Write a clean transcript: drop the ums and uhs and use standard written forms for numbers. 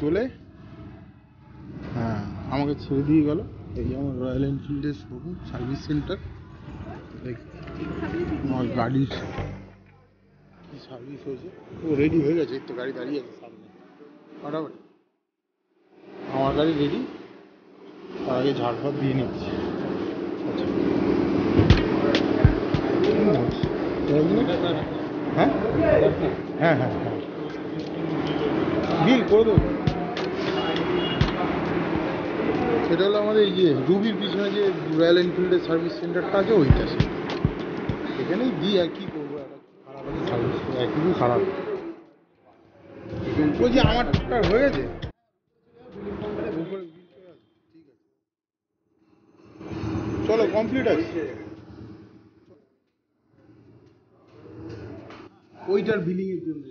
চলে, হ্যাঁ আমাকে ছেড়ে দিয়ে গেল। এই আমার রয়্যাল এনফিল্ডের শোরুম সার্ভিস সেন্টার। আমার গাড়ির কি সার্ভিস হয়েছে, ও রেডি হয়ে গেছে, একটু গাড়ি দাঁড়িয়ে আছে সামনে ফাটাফাটি। আমার গাড়ি রেডি, তার আগে ঝাড়ফাড় দিয়ে নিচ্ছি। আচ্ছা হ্যাঁ হ্যাঁ হ্যাঁ হ্যাঁ বিল করে দেবো। সেটা হলো আমাদের এই যে রুবির পিছনে যে রয়্যাল এনফিল্ডের সার্ভিস সেন্টারটা আছে, ওইটা এখানেই দিই। আর কি করবো, খারাপ আছে সার্ভিস, একটু খারাপ। বলছি আমার টুকটাক হয়ে গেছে, ঠিক আছে চলো কমপ্লিট আছে। ওইটার বিলিং এর জন্য